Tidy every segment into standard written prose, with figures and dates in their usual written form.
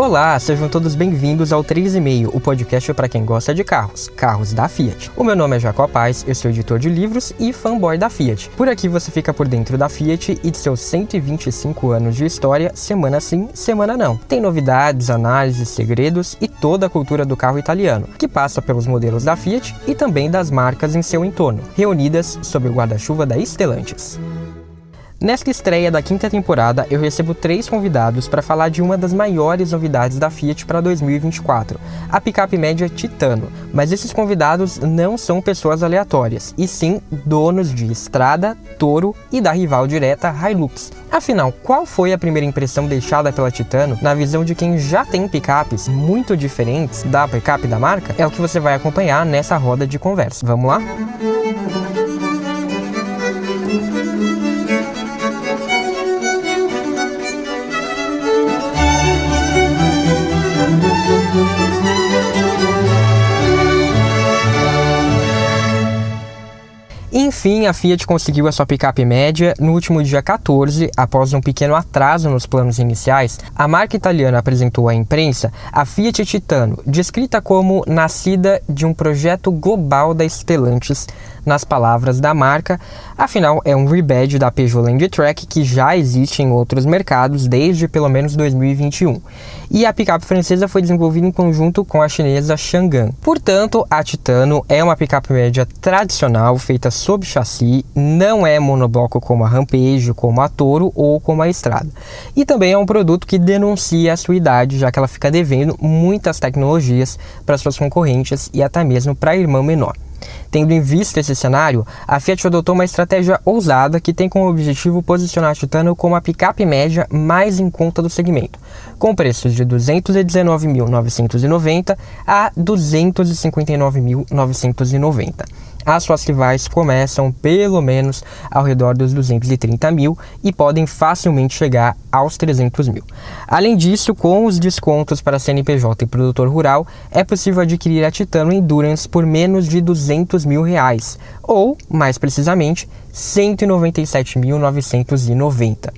Olá, sejam todos bem-vindos ao 3,5, o podcast para quem gosta de carros da Fiat. O meu nome é Jacob Paz, eu sou editor de livros e fanboy da Fiat. Por aqui você fica por dentro da Fiat e de seus 125 anos de história, semana sim, semana não. Tem novidades, análises, segredos e toda a cultura do carro italiano, que passa pelos modelos da Fiat e também das marcas em seu entorno, reunidas sob o guarda-chuva da Stellantis. Nesta estreia da quinta temporada, eu recebo 3 convidados para falar de uma das maiores novidades da Fiat para 2024, a picape média Titano. Mas esses convidados não são pessoas aleatórias, e sim donos de Strada, Toro e da rival direta Hilux. Afinal, qual foi a primeira impressão deixada pela Titano na visão de quem já tem picapes muito diferentes da picape da marca? É o que você vai acompanhar nessa roda de conversa. Vamos lá? Enfim, a Fiat conseguiu a sua picape média no último dia 14, após um pequeno atraso nos planos iniciais. A marca italiana apresentou à imprensa a Fiat Titano, descrita como nascida de um projeto global da Stellantis, nas palavras da marca. Afinal, é um rebadge da Peugeot Landtrek que já existe em outros mercados desde pelo menos 2021. E a picape francesa foi desenvolvida em conjunto com a chinesa Changan. Portanto, a Titano é uma picape média tradicional, feita sob chassi, não é monobloco como a Rampage, como a Toro ou como a Strada. E também é um produto que denuncia a sua idade, já que ela fica devendo muitas tecnologias para suas concorrentes e até mesmo para a irmã menor. Tendo em vista esse cenário, a Fiat adotou uma estratégia ousada que tem como objetivo posicionar a Titano como a picape média mais em conta do segmento, com preços de R$ 219.990 a R$ 259.990. As suas rivais começam pelo menos ao redor dos 230 mil e podem facilmente chegar aos 300 mil. Além disso, com os descontos para CNPJ e produtor rural, é possível adquirir a Titano Endurance por menos de R$ 200 mil, ou, mais precisamente, R$ 197.990.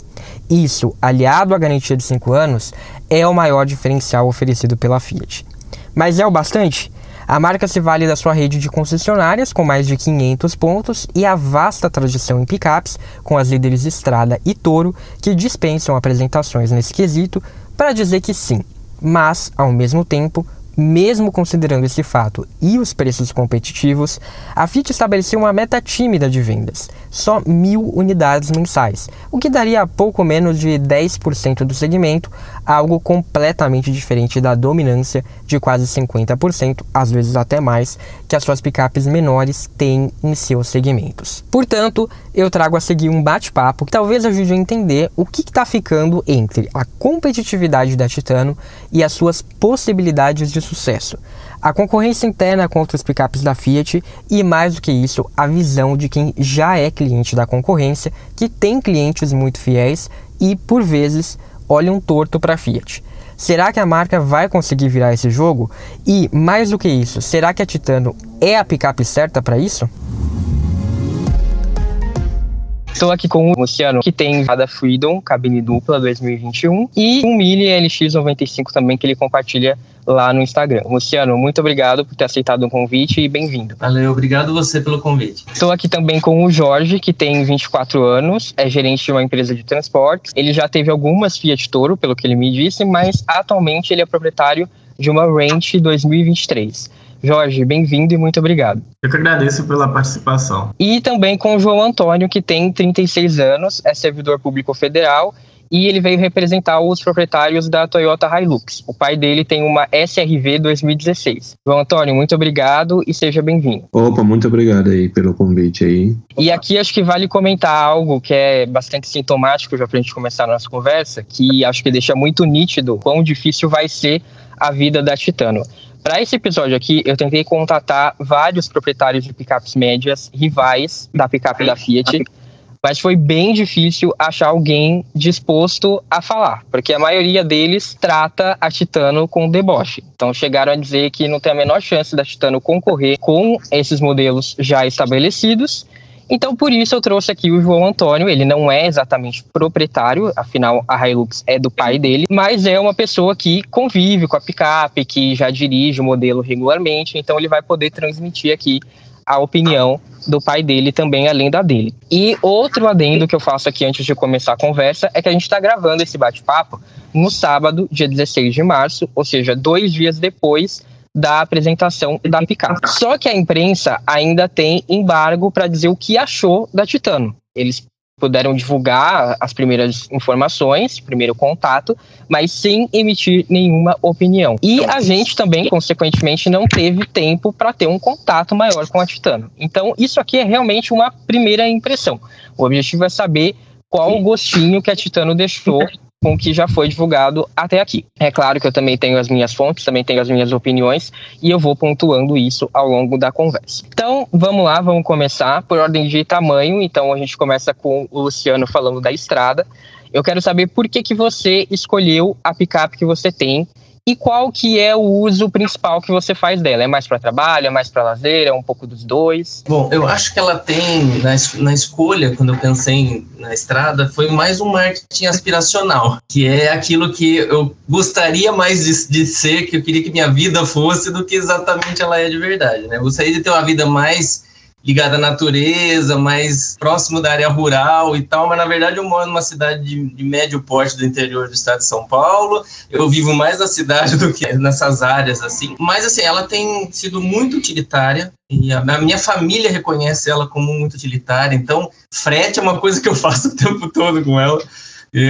Isso, aliado à garantia de 5 anos, é o maior diferencial oferecido pela Fiat. Mas é o bastante? A marca se vale da sua rede de concessionárias, com mais de 500 pontos, e a vasta tradição em picapes, com as líderes Strada e Toro, que dispensam apresentações nesse quesito, para dizer que sim. Mas, ao mesmo tempo, mesmo considerando esse fato e os preços competitivos, a Fiat estabeleceu uma meta tímida de vendas, só 1.000 unidades mensais, o que daria pouco menos de 10% do segmento, algo completamente diferente da dominância de quase 50%, às vezes até mais, que as suas picapes menores têm em seus segmentos. Portanto, eu trago a seguir um bate-papo que talvez ajude a entender o que está ficando entre a competitividade da Titano e as suas possibilidades de sucesso, a concorrência interna contra os picapes da Fiat e, mais do que isso, a visão de quem já é cliente da concorrência, que tem clientes muito fiéis e, por vezes, olham torto para a Fiat. Será que a marca vai conseguir virar esse jogo? E, mais do que isso, será que a Titano é a picape certa para isso? Estou aqui com o Luciano, que tem a Freedom, cabine dupla 2021, e um Mille LX95 também, que ele compartilha lá no Instagram. Luciano, muito obrigado por ter aceitado o convite e bem-vindo. Valeu, obrigado você pelo convite. Estou aqui também com o Jorge, que tem 24 anos, é gerente de uma empresa de transportes. Ele já teve algumas Fiat Toro, pelo que ele me disse, mas atualmente ele é proprietário de uma Ranch 2023. Jorge, bem-vindo e muito obrigado. Eu que agradeço pela participação. E também com o João Antônio, que tem 36 anos, é servidor público federal e ele veio representar os proprietários da Toyota Hilux. O pai dele tem uma SRV 2016. João Antônio, muito obrigado e seja bem-vindo. Opa, muito obrigado aí pelo convite aí. E aqui acho que vale comentar algo que é bastante sintomático já pra gente começar a nossa conversa, que acho que deixa muito nítido quão difícil vai ser a vida da Titano. Para esse episódio aqui, eu tentei contatar vários proprietários de picapes médias, rivais da picape da Fiat, mas foi bem difícil achar alguém disposto a falar, porque a maioria deles trata a Titano com deboche. Então chegaram a dizer que não tem a menor chance da Titano concorrer com esses modelos já estabelecidos. Então, por isso eu trouxe aqui o João Antônio. Ele não é exatamente proprietário, afinal a Hilux é do pai dele, mas é uma pessoa que convive com a picape, que já dirige o modelo regularmente, então ele vai poder transmitir aqui a opinião do pai dele também, além da dele. E outro adendo que eu faço aqui antes de começar a conversa é que a gente está gravando esse bate-papo no sábado, dia 16 de março, ou seja, 2 dias depois da apresentação da picape. Só que a imprensa ainda tem embargo para dizer o que achou da Titano. Eles puderam divulgar as primeiras informações, primeiro contato, mas sem emitir nenhuma opinião. E a gente também, consequentemente, não teve tempo para ter um contato maior com a Titano. Então, isso aqui é realmente uma primeira impressão. O objetivo é saber qual o gostinho que a Titano deixou com o que já foi divulgado até aqui. É claro que eu também tenho as minhas fontes, também tenho as minhas opiniões, e eu vou pontuando isso ao longo da conversa. Então, vamos lá, vamos começar por ordem de tamanho. Então, a gente começa com o Luciano falando da Estrada. Eu quero saber por que você escolheu a picape que você tem e qual que é o uso principal que você faz dela. É mais para trabalho, é mais para lazer, é um pouco dos dois? Bom, eu acho que ela tem, na escolha, quando eu pensei na Estrada, foi mais um marketing aspiracional, que é aquilo que eu gostaria mais de ser, que eu queria que minha vida fosse, do que exatamente ela é de verdade, né? Eu gostaria de ter uma vida mais ligada à natureza, mais próximo da área rural e tal, mas na verdade eu moro numa cidade de médio porte do interior do estado de São Paulo. Eu vivo mais na cidade do que nessas áreas, assim. Mas, assim, ela tem sido muito utilitária e a minha família reconhece ela como muito utilitária. Então, frete é uma coisa que eu faço o tempo todo com ela.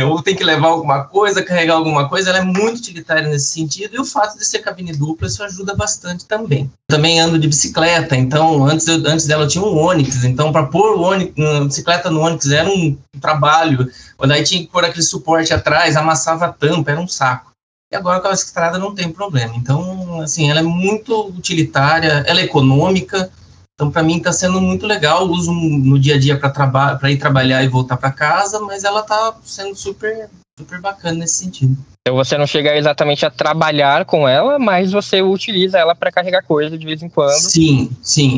Ou tem que levar alguma coisa, carregar alguma coisa, ela é muito utilitária nesse sentido, e o fato de ser cabine dupla, isso ajuda bastante também. Também ando de bicicleta, então antes dela eu tinha um Onix, então para pôr a bicicleta no Onix era um trabalho, daí tinha que pôr aquele suporte atrás, amassava a tampa, era um saco. E agora com a Estrada não tem problema. Então, assim, ela é muito utilitária, ela é econômica. Então, para mim, está sendo muito legal. Uso no dia a dia para ir trabalhar e voltar para casa, mas ela está sendo super, super bacana nesse sentido. Então, você não chega exatamente a trabalhar com ela, mas você utiliza ela para carregar coisa de vez em quando. Sim.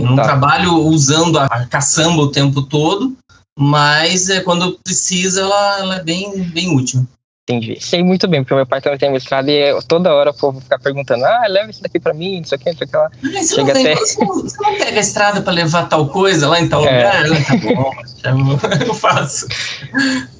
Eu não trabalho usando a caçamba o tempo todo, mas quando precisa, ela é bem, bem útil. Entendi. Sei muito bem, porque meu pai também tem uma Estrada e toda hora o povo fica perguntando: leva isso daqui pra mim, não sei o que, não sei o que lá. Você não pega a Estrada pra levar tal coisa lá em tal lugar? Tá bom, eu faço.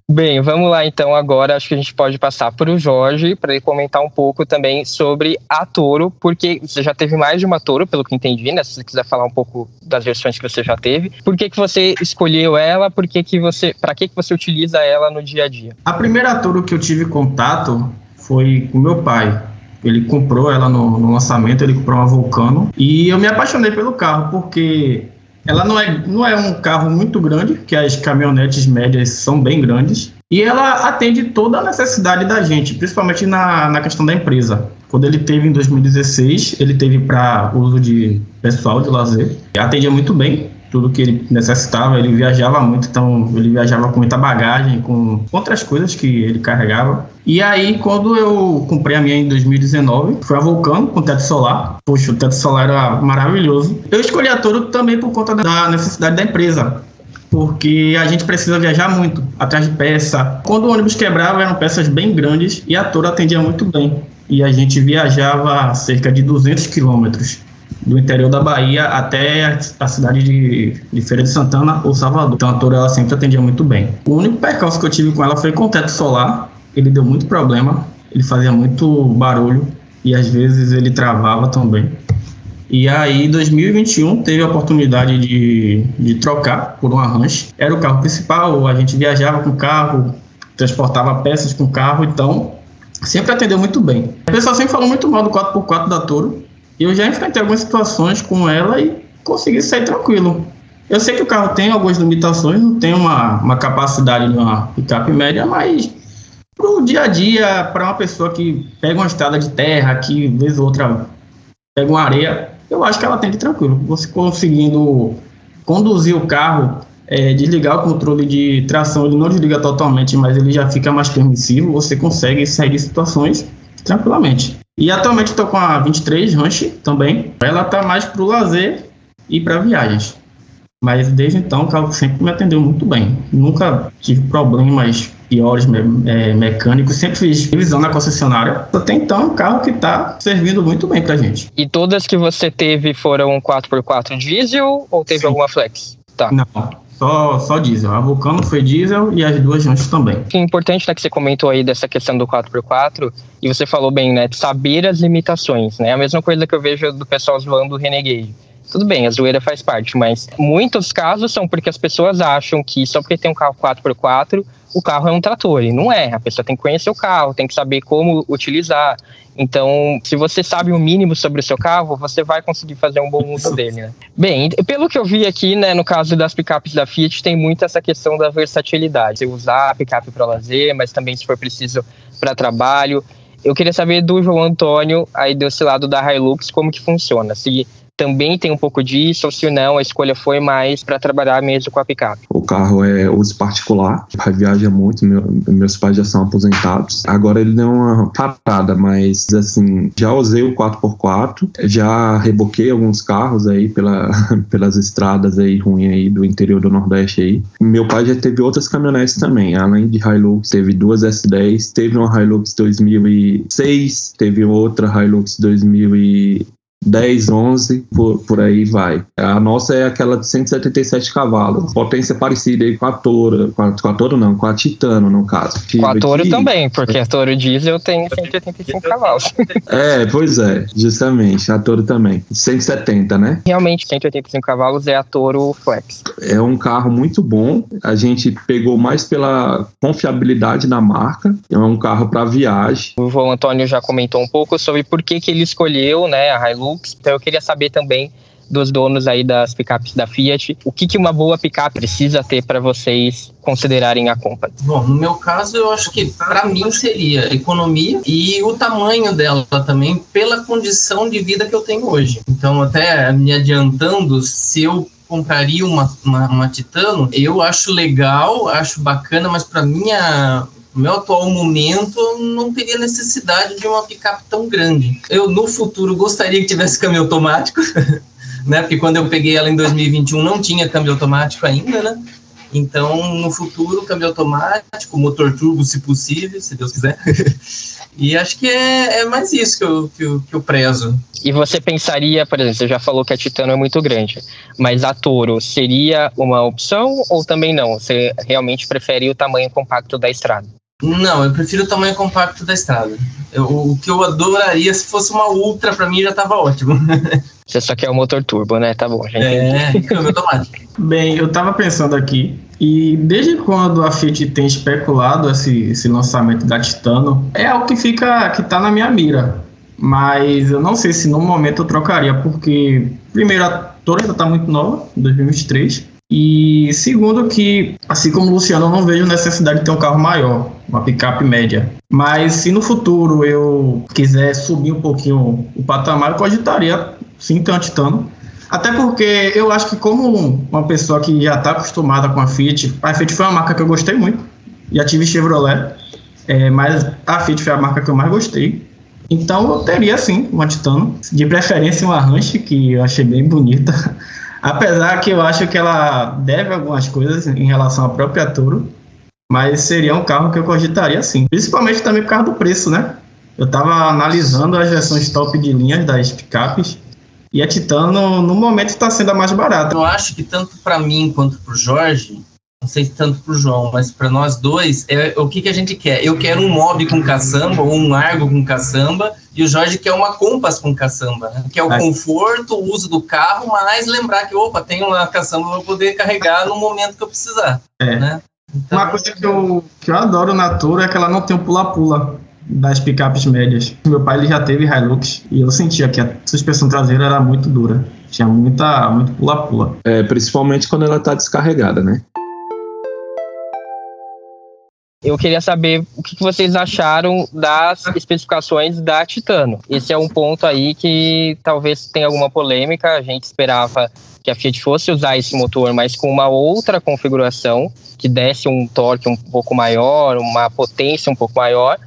Bem, vamos lá então agora, acho que a gente pode passar para o Jorge, para ele comentar um pouco também sobre a Toro, porque você já teve mais de uma Toro, pelo que entendi, né? Se você quiser falar um pouco das versões que você já teve. Por que você escolheu ela? Para que você utiliza ela no dia a dia? A primeira Toro que eu tive contato foi com meu pai. Ele comprou ela no lançamento, ele comprou uma Vulcano, e eu me apaixonei pelo carro, porque ela não é um carro muito grande, porque as caminhonetes médias são bem grandes, e ela atende toda a necessidade da gente, principalmente na questão da empresa. Quando ele teve em 2016, ele teve para uso de pessoal, de lazer, atendia muito bem tudo que ele necessitava. Ele viajava muito, então ele viajava com muita bagagem, com outras coisas que ele carregava. E aí, quando eu comprei a minha em 2019, foi a Vulcano com teto solar. Poxa, o teto solar era maravilhoso. Eu escolhi a Toro também por conta da necessidade da empresa, porque a gente precisa viajar muito, atrás de peça. Quando o ônibus quebrava, eram peças bem grandes e a Toro atendia muito bem. E a gente viajava cerca de 200 quilômetros do interior da Bahia até a cidade de Feira de Santana ou Salvador. Então a Toro ela sempre atendia muito bem. O único percalço que eu tive com ela foi com o teto solar. Ele deu muito problema, ele fazia muito barulho e às vezes ele travava também. E aí, em 2021, teve a oportunidade de trocar por uma Ranch. Era o carro principal, a gente viajava com o carro, transportava peças com o carro, então sempre atendeu muito bem. O pessoal sempre falou muito mal do 4x4 da Toro. Eu já enfrentei algumas situações com ela e consegui sair tranquilo. Eu sei que o carro tem algumas limitações, não tem uma capacidade de uma picape média, mas para o dia a dia, para uma pessoa que pega uma estrada de terra, que vez ou outra pega uma areia, eu acho que ela tem que ir tranquilo. Você conseguindo conduzir o carro, desligar o controle de tração, ele não desliga totalmente, mas ele já fica mais permissivo, você consegue sair de situações tranquilamente. E atualmente estou com a 23 Ranch também. Ela está mais para o lazer e para viagens. Mas desde então o carro sempre me atendeu muito bem. Nunca tive problemas piores mecânicos, sempre fiz revisão na concessionária. Até então é um carro que está servindo muito bem pra gente. E todas que você teve foram 4x4 diesel ou teve alguma flex? Tá. Não, só diesel. A Vulcano foi diesel e as duas juntas também. O que é importante, né, que você comentou aí dessa questão do 4x4, e você falou bem, né, de saber as limitações, né? A mesma coisa que eu vejo do pessoal zoando o Renegade. Tudo bem, a zoeira faz parte, mas muitos casos são porque as pessoas acham que só porque tem um carro 4x4, o carro é um trator, e não é. A pessoa tem que conhecer o carro, tem que saber como utilizar. Então, se você sabe o mínimo sobre o seu carro, você vai conseguir fazer um bom uso dele, né? Bem, pelo que eu vi aqui, né, no caso das picapes da Fiat, tem muito essa questão da versatilidade. Você usar a picape para lazer, mas também se for preciso para trabalho. Eu queria saber do João Antônio, aí desse lado da Hilux, como que funciona. Se também tem um pouco disso, ou se não, a escolha foi mais para trabalhar mesmo com a picape. O carro é uso particular, o pai viaja muito, meus pais já são aposentados. Agora ele deu uma parada, mas assim, já usei o 4x4, já reboquei alguns carros aí pelas estradas aí ruins aí do interior do Nordeste aí. Meu pai já teve outras caminhonetes também, além de Hilux, teve duas S10, teve uma Hilux 2006, teve outra Hilux 2010, 11, por aí vai. A nossa é aquela de 177 cavalos. Potência parecida aí com a Toro. Com a Toro não, com a Titano, no caso. Com a Toro também, porque a Toro diesel tem 185 cavalos. Pois é, justamente. A Toro também. 170, né? Realmente, 185 cavalos é a Toro Flex. É um carro muito bom. A gente pegou mais pela confiabilidade da marca. É um carro para viagem. O João Antônio já comentou um pouco sobre por que ele escolheu, né, a Hilux. Então eu queria saber também dos donos aí das picapes da Fiat, o que uma boa picape precisa ter para vocês considerarem a compra? Bom, no meu caso eu acho que para mim seria economia e o tamanho dela também pela condição de vida que eu tenho hoje. Então até me adiantando, se eu compraria uma Titano, eu acho legal, acho bacana, mas para no meu atual momento, eu não teria necessidade de uma picape tão grande. Eu, no futuro, gostaria que tivesse câmbio automático, né? Porque quando eu peguei ela em 2021, não tinha câmbio automático ainda, né? Então, no futuro, câmbio automático, motor turbo, se possível, se Deus quiser. E acho que é mais isso que eu prezo. E você pensaria, por exemplo, você já falou que a Titano é muito grande, mas a Toro seria uma opção ou também não? Você realmente prefere o tamanho compacto da estrada? Não, eu prefiro o tamanho compacto da estrada. O que eu adoraria, se fosse uma Ultra, pra mim já tava ótimo. Você só quer o motor turbo, né? Tá bom, já entendi. Câmbio automático. Bem, eu tava pensando aqui, e desde quando a Fiat tem especulado esse lançamento da Titano, é algo que tá na minha mira. Mas eu não sei se no momento eu trocaria, porque, primeiro, a Toro ainda tá muito nova, em 2023. E segundo que, assim como o Luciano, eu não vejo necessidade de ter um carro maior, uma picape média. Mas se no futuro eu quiser subir um pouquinho o patamar, eu cogitaria sim ter uma Titano. Até porque eu acho que como uma pessoa que já está acostumada com a Fiat foi uma marca que eu gostei muito. Já tive Chevrolet, mas a Fiat foi a marca que eu mais gostei. Então eu teria sim uma Titano, de preferência uma Ranch, que eu achei bem bonita. Apesar que eu acho que ela deve algumas coisas em relação à própria Toro, mas seria um carro que eu cogitaria sim. Principalmente também por causa do preço, né? Eu estava analisando as versões top de linhas das picapes e a Titano, no momento, está sendo a mais barata. Eu acho que tanto para mim quanto para o Jorge, não sei se tanto para o João, mas para nós dois, o que a gente quer? Eu quero um Mobi com caçamba ou um Argo com caçamba, e o Jorge quer uma Compass com caçamba, né? Que é o conforto, o uso do carro, mas lembrar que, tem uma caçamba para poder carregar no momento que eu precisar. Né? Então, uma coisa que eu adoro na Toro é que ela não tem o pula-pula das picapes médias. Meu pai ele já teve Hilux e eu sentia que a suspensão traseira era muito dura. Tinha muito pula-pula. Principalmente quando ela está descarregada, né? Eu queria saber o que vocês acharam das especificações da Titano. Esse é um ponto aí que talvez tenha alguma polêmica. A gente esperava que a Fiat fosse usar esse motor, mas com uma outra configuração, que desse um torque um pouco maior, uma potência um pouco maior.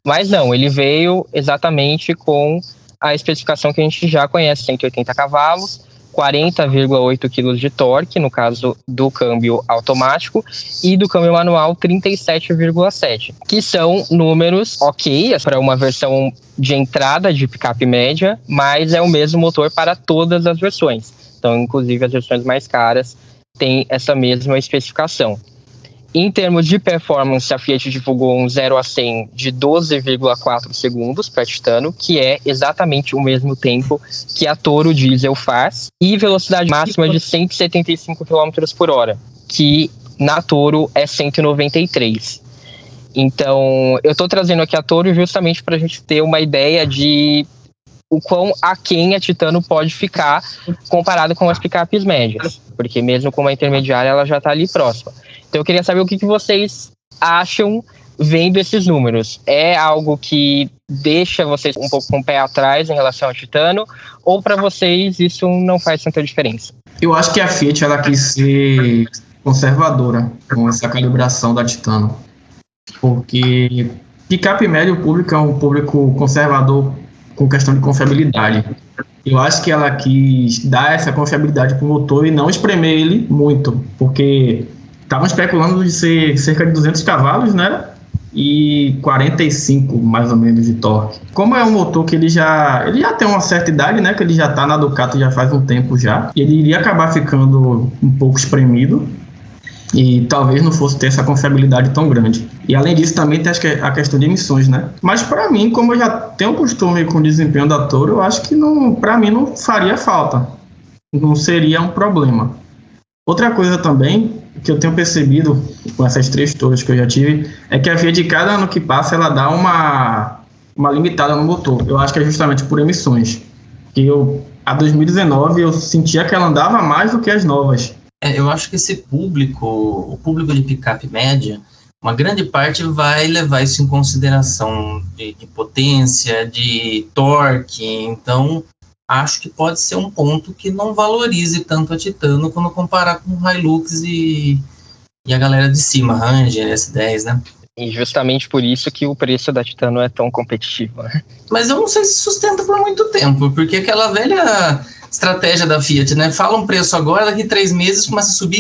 Mas não, ele veio exatamente com a especificação que a gente já conhece, 180 cavalos, 40,8 kg de torque, no caso do câmbio automático, e do câmbio manual 37,7, que são números ok para uma versão de entrada de picape média, mas é o mesmo motor para todas as versões. Então, inclusive, as versões mais caras têm essa mesma especificação. Em termos de performance, a Fiat divulgou um 0 a 100 de 12,4 segundos para Titano, que é exatamente o mesmo tempo que a Toro Diesel faz, e velocidade máxima de 175 km por hora, que na Toro é 193. Então, eu estou trazendo aqui a Toro justamente para a gente ter uma ideia de o quão aquém a Titano pode ficar comparado com as picapes médias, porque mesmo com uma intermediária ela já está ali próxima. Então eu queria saber o que vocês acham vendo esses números. É algo que deixa vocês um pouco com o pé atrás em relação ao Titano, ou para vocês isso não faz tanta diferença? Eu acho que a Fiat ela quis ser conservadora com essa calibração da Titano, porque picape médio público é um público conservador com questão de confiabilidade. Eu acho que ela quis dar essa confiabilidade para o motor e não espremer ele muito, porque estavam especulando de ser cerca de 200 cavalos, né? E 45, mais ou menos, de torque. Como é um motor que ele já tem uma certa idade, né? Que ele já está na Ducati já faz um tempo já. E ele iria acabar ficando um pouco espremido. E talvez não fosse ter essa confiabilidade tão grande. E além disso também tem a questão de emissões, né? Mas para mim, como eu já tenho costume com o desempenho da Toro, eu acho que para mim não faria falta. Não seria um problema. Outra coisa também que eu tenho percebido com essas 3 Toros que eu já tive é que a Fiat, cada ano que passa, ela dá uma limitada no motor. Eu acho que é justamente por emissões. Que a 2019 eu sentia que ela andava mais do que as novas. Eu acho que esse público, o público de picape média, uma grande parte vai levar isso em consideração de potência, de torque. Então, acho que pode ser um ponto que não valorize tanto a Titano quando comparar com o Hilux e a galera de cima, Ranger, S10, né? E justamente por isso que o preço da Titano é tão competitivo, né? Mas eu não sei se sustenta por muito tempo, porque aquela velha estratégia da Fiat, né? Fala um preço agora, daqui 3 meses começa a subir.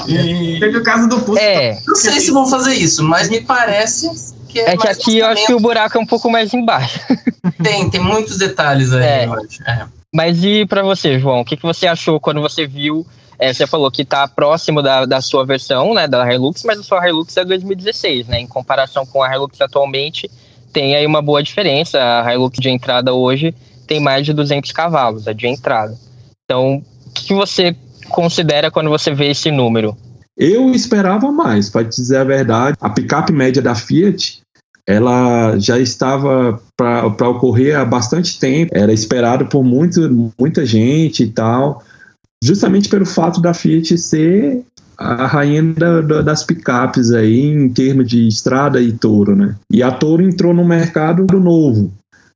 E... Teve o caso do Pulse. Não sei se vão fazer isso, mas me parece que é que aqui eu acho que o buraco é um pouco mais embaixo. Tem muitos detalhes aí, eu acho. Mas e pra você, João? O que você achou quando você viu? Você falou que tá próximo da sua versão, né, da Hilux, mas a sua Hilux é 2016, né? Em comparação com a Hilux atualmente, tem aí uma boa diferença. A Hilux de entrada hoje tem mais de 200 cavalos, a de entrada. Então, o que você considera quando você vê esse número? Eu esperava mais, para te dizer a verdade. A picape média da Fiat, ela já estava para ocorrer há bastante tempo. Era esperado por muita gente e tal, justamente pelo fato da Fiat ser a rainha das picapes aí, em termos de estrada e Toro, né? E a Toro entrou no mercado novo.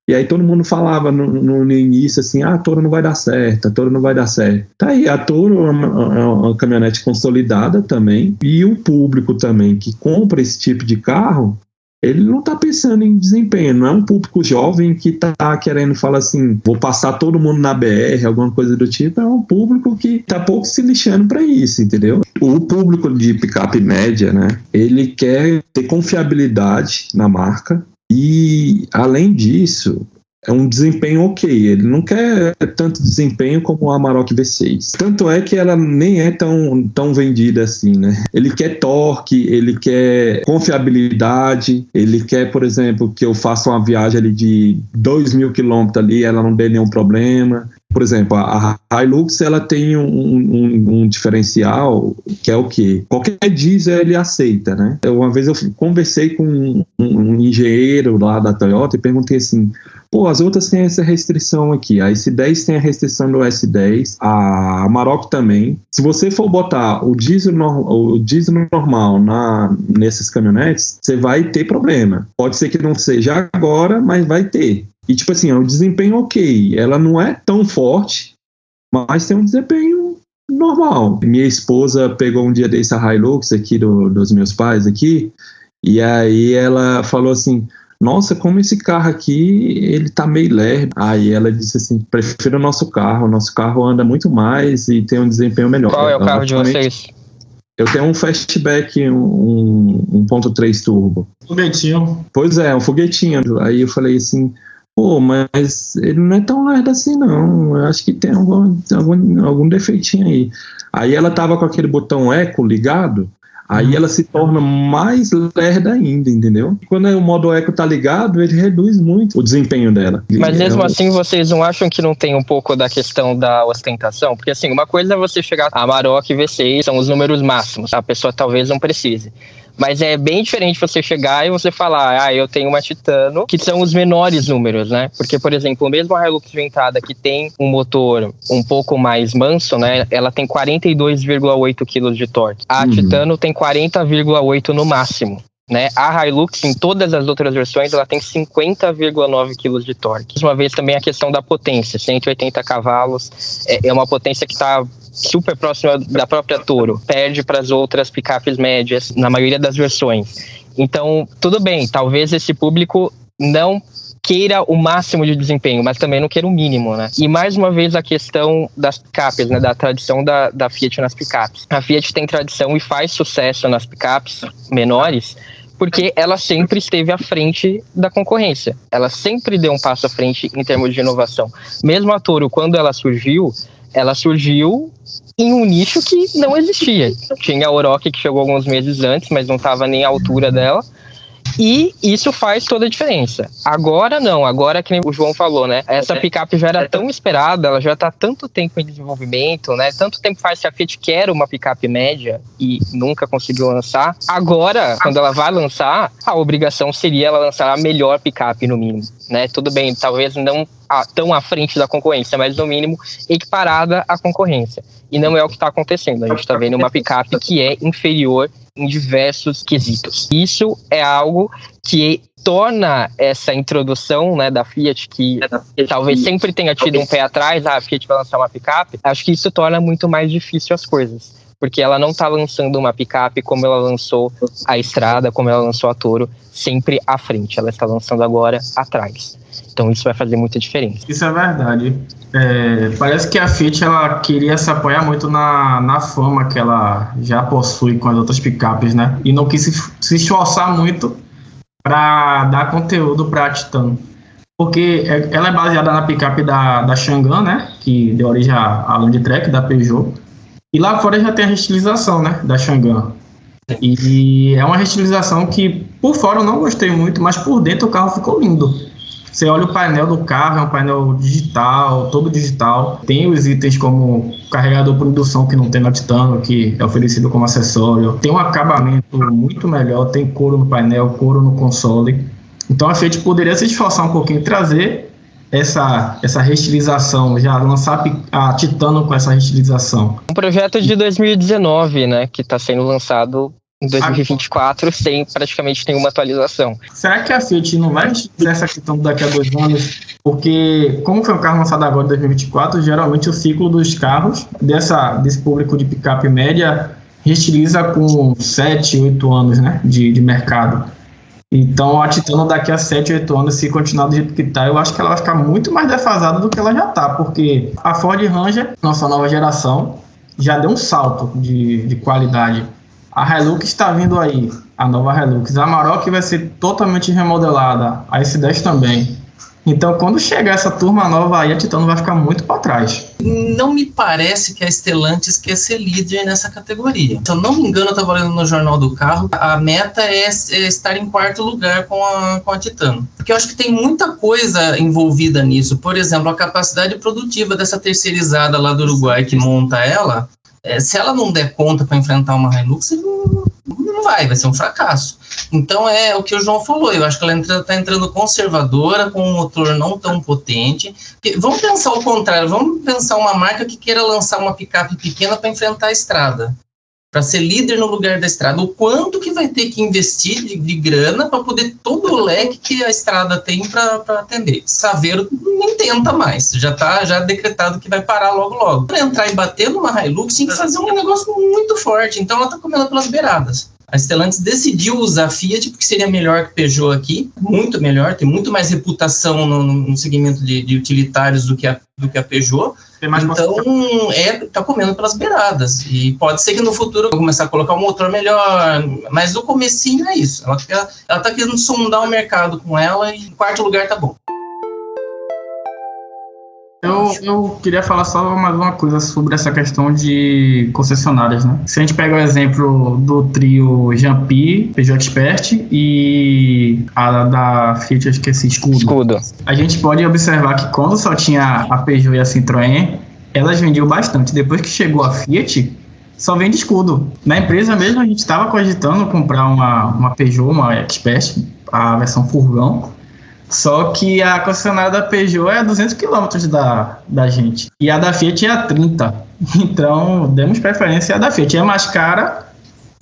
E aí todo mundo falava no início assim, a Toro não vai dar certo, a Toro não vai dar certo. Tá aí, a Toro é uma caminhonete consolidada também, e o público também que compra esse tipo de carro, ele não tá pensando em desempenho, não é um público jovem que tá querendo falar assim, vou passar todo mundo na BR, alguma coisa do tipo. É um público que tá pouco se lixando para isso, entendeu? O público de picape média, né, ele quer ter confiabilidade na marca. E, além disso, é um desempenho ok. Ele não quer tanto desempenho como o Amarok V6. Tanto é que ela nem é tão vendida assim, né? Ele quer torque, ele quer confiabilidade, ele quer, por exemplo, que eu faça uma viagem ali de 2.000 km ali, ela não dê nenhum problema. Por exemplo, a Hilux, ela tem um diferencial que é o quê? Qualquer diesel ele aceita, né? Uma vez eu conversei com um engenheiro lá da Toyota e perguntei assim, pô, as outras têm essa restrição aqui, a S10 tem a restrição do S10, a Amarok também. Se você for botar o diesel normal nesses caminhonetes, você vai ter problema. Pode ser que não seja agora, mas vai ter. E tipo assim, é um desempenho ok. Ela não é tão forte, mas tem um desempenho normal. Minha esposa pegou um dia desse a Hilux aqui dos meus pais aqui, e aí ela falou assim, nossa, como esse carro aqui, ele tá meio lerdo. Aí ela disse assim, prefiro o nosso carro anda muito mais e tem um desempenho melhor. Qual é o carro de vocês? Eu tenho um Fastback, um 1.3 turbo. Foguetinho. Pois é, um foguetinho. Aí eu falei assim, pô, mas ele não é tão lerdo assim não, eu acho que tem algum defeitinho aí. Aí ela tava com aquele botão Eco ligado, aí ela se torna mais lerda ainda, entendeu? Quando o modo Eco tá ligado, ele reduz muito o desempenho dela. Mas mesmo assim, vocês não acham que não tem um pouco da questão da ostentação? Porque assim, uma coisa é você chegar a Amarok e V6, são os números máximos, a pessoa talvez não precise. Mas é bem diferente você chegar e você falar, eu tenho uma Titano, que são os menores números, né? Porque, por exemplo, mesmo a Hilux Ventada, que tem um motor um pouco mais manso, né? Ela tem 42,8 kg de torque. A Titano tem 40,8 no máximo. Né? A Hilux, em todas as outras versões, ela tem 50,9 kg de torque. Uma vez também a questão da potência, 180 cavalos, é uma potência que está super próxima da própria Toro, perde para as outras picapes médias na maioria das versões. Então, tudo bem, talvez esse público não queira o máximo de desempenho, mas também não queira o mínimo, né? E mais uma vez a questão das picapes, né? Da tradição da Fiat nas picapes. A Fiat tem tradição e faz sucesso nas picapes menores, porque ela sempre esteve à frente da concorrência. Ela sempre deu um passo à frente em termos de inovação. Mesmo a Toro, quando ela surgiu em um nicho que não existia. Tinha a Oroch, que chegou alguns meses antes, mas não estava nem à altura dela. E isso faz toda a diferença. Agora não, agora que o João falou, né? Essa picape já era tão esperada, ela já está há tanto tempo em desenvolvimento, né? Tanto tempo faz que a Fiat quer uma picape média e nunca conseguiu lançar. Agora, quando ela vai lançar, a obrigação seria ela lançar a melhor picape no mínimo, né? Tudo bem, talvez não tão à frente da concorrência, mas no mínimo equiparada à concorrência. E não é o que está acontecendo. A gente está vendo uma picape que é inferior em diversos quesitos. Isso é algo que torna essa introdução, né, da Fiat, que talvez sempre tenha tido um pé atrás, a Fiat vai lançar uma picape, acho que isso torna muito mais difícil as coisas. Porque ela não está lançando uma picape como ela lançou a Estrada, como ela lançou a Toro, sempre à frente. Ela está lançando agora atrás. Então isso vai fazer muita diferença. Isso é verdade. Parece que a Fiat ela queria se apoiar muito na fama que ela já possui com as outras picapes, né? E não quis se esforçar muito para dar conteúdo para a Titan. Porque ela é baseada na picape da Chang'an, né? Que deu origem à Landtrek, da Peugeot. E lá fora já tem a restilização, né? Da Chang'an. E é uma restilização que por fora eu não gostei muito, mas por dentro o carro ficou lindo. Você olha o painel do carro, é um painel digital, todo digital. Tem os itens como carregador por indução que não tem na Titano, que é oferecido como acessório. Tem um acabamento muito melhor, tem couro no painel, couro no console. Então a Fiat poderia se esforçar um pouquinho e trazer essa restilização, já lançar a Titano com essa restilização. Um projeto de 2019, né, que está sendo lançado em 2024 sem praticamente nenhuma atualização. Será que a Fiat não vai fazer essa questão daqui a 2 anos? Porque, como foi um carro lançado agora em 2024, geralmente o ciclo dos carros desse público de picape média restiliza com 7, 8 anos, né, de mercado. Então a Titano daqui a 7, 8 anos, se continuar do jeito que está, eu acho que ela vai ficar muito mais defasada do que ela já está, porque a Ford Ranger, nossa nova geração, já deu um salto de qualidade. A Hilux está vindo aí, a nova Hilux. A Amarok vai ser totalmente remodelada, a S10 também. Então, quando chegar essa turma nova aí, a Titano vai ficar muito para trás. Não me parece que a Stellantis quer ser líder nessa categoria. Se eu não me engano, eu estava lendo no Jornal do Carro, a meta é estar em 4º lugar com a Titano. Porque eu acho que tem muita coisa envolvida nisso. Por exemplo, a capacidade produtiva dessa terceirizada lá do Uruguai que monta ela, se ela não der conta para enfrentar uma Hilux, não vai ser um fracasso. Então é o que o João falou, eu acho que ela está entrando conservadora, com um motor não tão potente. Vamos pensar o contrário, vamos pensar uma marca que queira lançar uma picape pequena para enfrentar a estrada, para ser líder no lugar da estrada. O quanto que vai ter que investir de grana para poder todo o leque que a estrada tem para atender. Saveiro nem tenta mais, já está decretado que vai parar logo. Para entrar e bater numa Hilux, tinha que fazer um negócio muito forte, então ela está comendo pelas beiradas. A Stellantis decidiu usar a Fiat porque seria melhor que a Peugeot aqui, muito melhor, tem muito mais reputação no segmento de utilitários do que a Peugeot. Então, tá comendo pelas beiradas. E pode ser que no futuro eu começar a colocar um motor melhor, mas no comecinho é isso. Ela tá querendo sondar o mercado com ela e em quarto lugar tá bom. Eu queria falar só mais uma coisa sobre essa questão de concessionárias, né? Se a gente pega o exemplo do trio Jampi, Peugeot Expert e a da Fiat, eu esqueci, Escudo. A gente pode observar que quando só tinha a Peugeot e a Citroën, elas vendiam bastante. Depois que chegou a Fiat, só vende Escudo. Na empresa mesmo, a gente estava cogitando comprar uma Peugeot, uma Expert, a versão furgão. Só que a concessionária da Peugeot é a 200 km da gente. E a da Fiat é a 30. Então, demos preferência à da Fiat. É mais cara,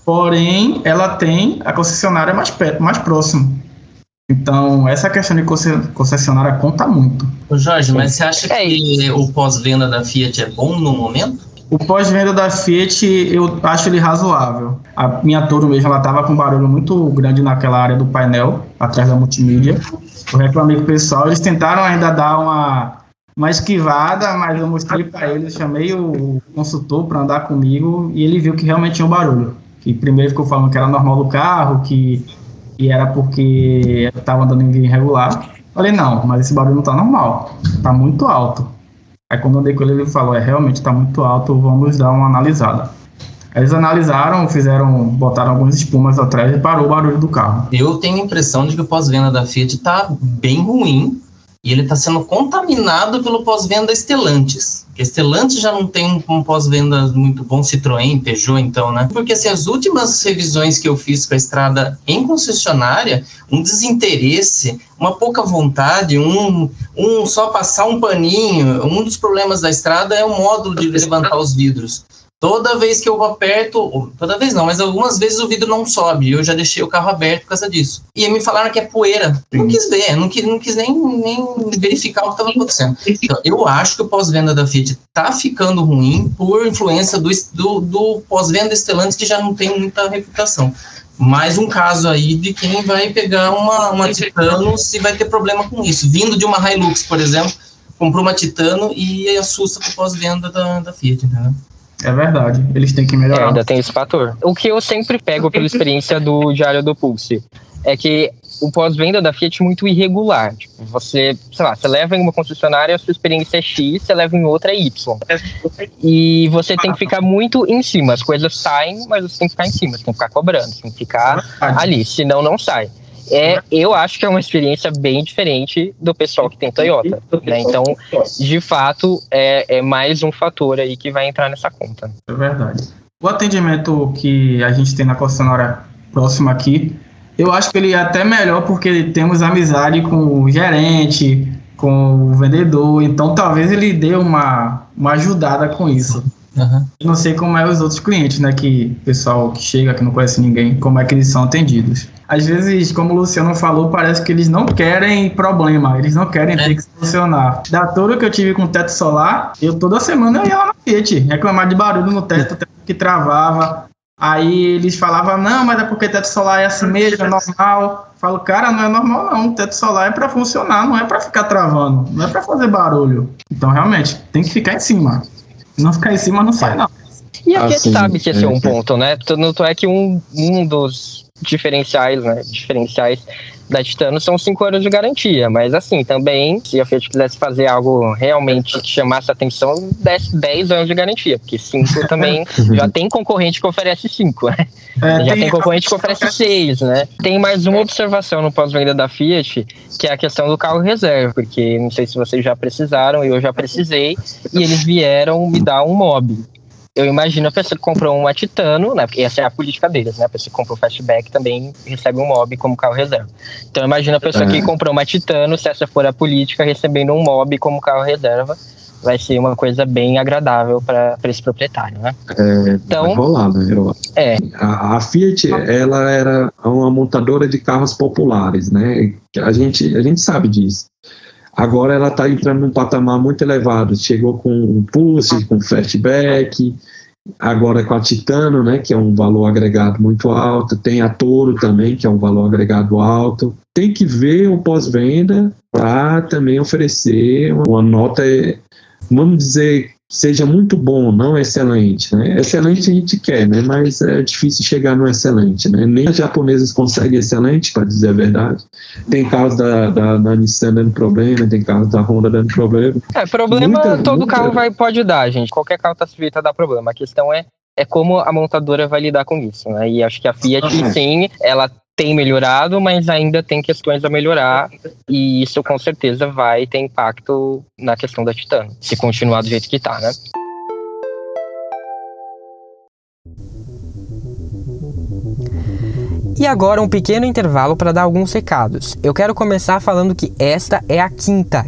porém, ela tem a concessionária mais próxima. Então, essa questão de concessionária conta muito. Ô Jorge, mas você acha que o pós-venda da Fiat é bom no momento? O pós-venda da Fiat, eu acho ele razoável. A minha Toro mesmo, ela estava com um barulho muito grande naquela área do painel, atrás da multimídia. Eu reclamei com o pessoal, eles tentaram ainda dar uma esquivada, mas eu mostrei para eles, chamei o consultor para andar comigo e ele viu que realmente tinha um barulho. Que primeiro ficou falando que era normal do carro, que era porque eu estava andando em via irregular. Falei, não, mas esse barulho não está normal, está muito alto. Aí quando eu andei com ele falou, realmente está muito alto, vamos dar uma analisada. Aí eles analisaram, botaram algumas espumas atrás e parou o barulho do carro. Eu tenho a impressão de que o pós-venda da Fiat está bem ruim e ele está sendo contaminado pelo pós-venda Stellantis. Porque Stellantis já não tem um pós-venda muito bom, Citroën, Peugeot, então, né? Porque assim, as últimas revisões que eu fiz para a estrada em concessionária, um desinteresse, uma pouca vontade, só passar um paninho. Um dos problemas da estrada é o módulo de levantar os vidros. Toda vez que eu aperto, toda vez não, mas algumas vezes o vidro não sobe. Eu já deixei o carro aberto por causa disso. E me falaram que é poeira. Não quis ver, não quis nem verificar o que estava acontecendo. Então, eu acho que o pós-venda da Fiat está ficando ruim por influência do pós-venda Stellantis, que já não tem muita reputação. Mais um caso aí de quem vai pegar uma Titano se vai ter problema com isso. Vindo de uma Hilux, por exemplo, comprou uma Titano e assusta com o pós-venda da Fiat, entendeu? É verdade, eles têm que melhorar. Ainda tem esse fator. O que eu sempre pego pela experiência do Diário do Pulse é que o pós-venda da Fiat é muito irregular. Tipo, você leva em uma concessionária, a sua experiência é X, você leva em outra é Y. E você tem que ficar muito em cima. As coisas saem, mas você tem que ficar em cima, você tem que ficar cobrando, você tem que ficar ali, senão não sai. Eu acho que é uma experiência bem diferente do pessoal que tem Toyota, né? Então, de fato, é mais um fator aí que vai entrar nessa conta. É verdade. O atendimento que a gente tem na concessionária próxima aqui, eu acho que ele é até melhor porque temos amizade com o gerente, com o vendedor, então talvez ele dê uma ajudada com isso. Uhum. Eu não sei como é os outros clientes, né, que o pessoal que chega, que não conhece ninguém, como é que eles são atendidos. Às vezes, como o Luciano falou, parece que eles não querem problema, eles não querem ter que solucionar. Da Toro que eu tive com teto solar, toda semana eu ia lá na Fiat, reclamar de barulho no teto, o teto que travava. Aí eles falavam, não, mas é porque teto solar é assim mesmo, é normal. Eu falo, cara, não é normal não, o teto solar é para funcionar, não é para ficar travando, não é para fazer barulho. Então, realmente, tem que ficar em cima. Se não ficar em cima, não sai, não. E a Fiat sabe que esse é um ponto, né? Tanto é que um dos diferenciais da Titano são 5 anos de garantia, mas assim, também, se a Fiat quisesse fazer algo realmente que chamasse atenção, 10 anos de garantia, porque 5 também, já tem concorrente que oferece 5, né? Já tem concorrente que oferece 6, né? Tem mais uma observação no pós-venda da Fiat, que é a questão do carro reserva, porque não sei se vocês já precisaram, eu já precisei, e eles vieram me dar um mob. Eu imagino a pessoa que comprou uma Titano, né? Porque essa é a política deles, né? A pessoa que comprou o Fastback também recebe um mob como carro reserva. Então, imagina a pessoa que comprou uma Titano, se essa for a política, recebendo um mob como carro reserva. Vai ser uma coisa bem agradável para esse proprietário, né? Então, vai rolar, né? A Fiat, ela era uma montadora de carros populares, né? A gente sabe disso. Agora ela está entrando num patamar muito elevado. Chegou com um Pulse, com Fastback, agora com a Titano, né, que é um valor agregado muito alto, tem a Toro também, que é um valor agregado alto. Tem que ver o pós-venda para também oferecer uma nota, vamos dizer, seja muito bom, não excelente, né? Excelente a gente quer, né? Mas é difícil chegar no excelente, né? Nem os japoneses conseguem excelente, para dizer a verdade. Tem carros da Nissan dando problema, tem carros da Honda dando problema. Problema todo carro pode dar, gente. Qualquer carro está sujeito a dar problema. A questão é como a montadora vai lidar com isso, né? E acho que a Fiat, sim, ela tem melhorado, mas ainda tem questões a melhorar, e isso com certeza vai ter impacto na questão da Titano, se continuar do jeito que tá, né? E agora um pequeno intervalo para dar alguns recados. Eu quero começar falando que esta é a quinta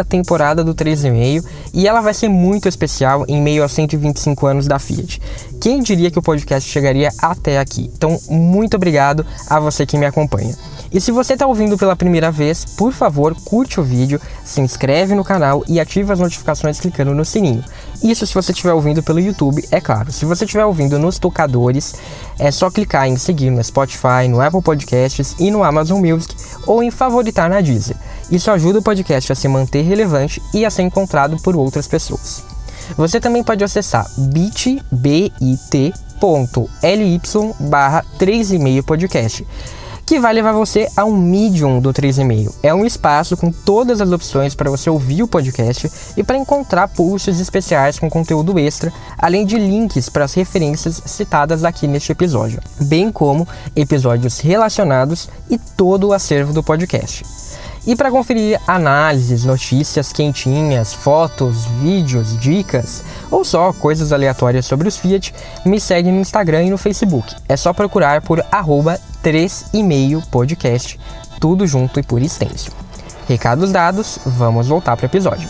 temporada do 3,5 e ela vai ser muito especial em meio aos 125 anos da Fiat. Quem diria que o podcast chegaria até aqui? Então, muito obrigado a você que me acompanha. E se você está ouvindo pela primeira vez, por favor, curte o vídeo, se inscreve no canal e ativa as notificações clicando no sininho. Isso se você estiver ouvindo pelo YouTube, é claro. Se você estiver ouvindo nos tocadores, é só clicar em seguir no Spotify, no Apple Podcasts e no Amazon Music, ou em favoritar na Deezer. Isso ajuda o podcast a se manter relevante e a ser encontrado por outras pessoas. Você também pode acessar bit.ly/3,5podcast, que vai levar você a um Medium do 3,5. É um espaço com todas as opções para você ouvir o podcast e para encontrar posts especiais com conteúdo extra, além de links para as referências citadas aqui neste episódio, bem como episódios relacionados e todo o acervo do podcast. E para conferir análises, notícias quentinhas, fotos, vídeos, dicas ou só coisas aleatórias sobre os Fiat, me segue no Instagram e no Facebook. É só procurar por @3,5podcast, tudo junto e por extenso. Recados dados, vamos voltar para o episódio.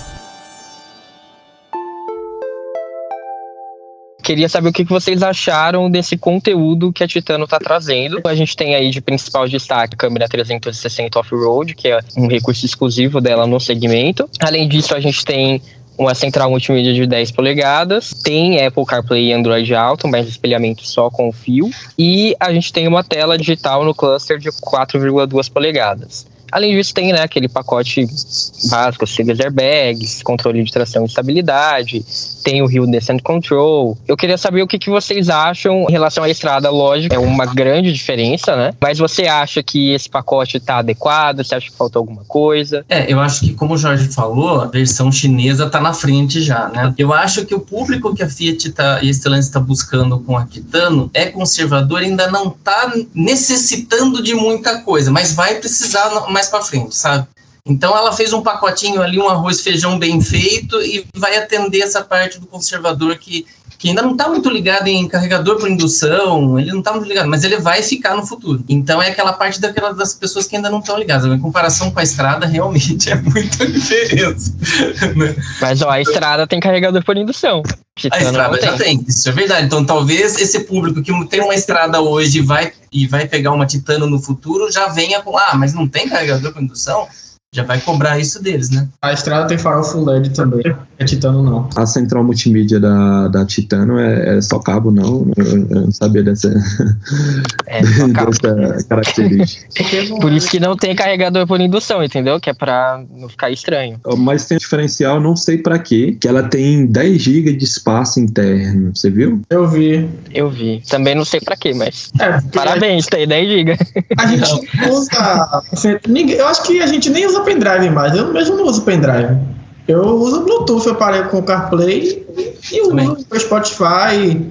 Queria saber o que vocês acharam desse conteúdo que a Titano está trazendo. A gente tem aí de principal destaque a câmera 360 off-road, que é um recurso exclusivo dela no segmento. Além disso, a gente tem uma central multimídia de 10 polegadas, tem Apple CarPlay e Android Auto, mas espelhamento só com fio, e a gente tem uma tela digital no cluster de 4,2 polegadas. Além disso, tem aquele pacote básico, os airbags, controle de tração e estabilidade, tem o Hill Descent Control. Eu queria saber o que vocês acham em relação à estrada. Lógico, é uma grande diferença, né? Mas você acha que esse pacote está adequado? Você acha que faltou alguma coisa? Eu acho que, como o Jorge falou, a versão chinesa está na frente já, né? Eu acho que o público que a Fiat e a Stellantis está buscando com a Titano é conservador, ainda não está necessitando de muita coisa, mas vai precisar mais para frente, sabe? Então ela fez um pacotinho ali, um arroz e feijão bem feito e vai atender essa parte do conservador que ainda não está muito ligado em carregador por indução, ele não está muito ligado, mas ele vai ficar no futuro. Então é aquela parte das pessoas que ainda não estão ligadas. Em comparação com a estrada, realmente é muita diferença. Mas a estrada tem carregador por indução. A estrada já tem, isso é verdade. Então talvez esse público que tem uma estrada hoje e vai pegar uma Titano no futuro já venha com, mas não tem carregador por indução? Já vai cobrar isso deles, né? A estrada tem farol full LED também, a Titano não. A central multimídia da Titano é só cabo, não? Eu não sabia dessa característica. Por isso que não tem carregador por indução, entendeu? Que é pra não ficar estranho. Mas tem um diferencial, não sei pra quê, que ela tem 10 GB de espaço interno, você viu? Eu vi. Também não sei pra quê, mas parabéns, tem 10 GB. A gente usa... Eu acho que a gente nem usa pendrive mais, eu mesmo não uso pendrive. Eu uso Bluetooth, eu parei com o CarPlay e uso o Spotify.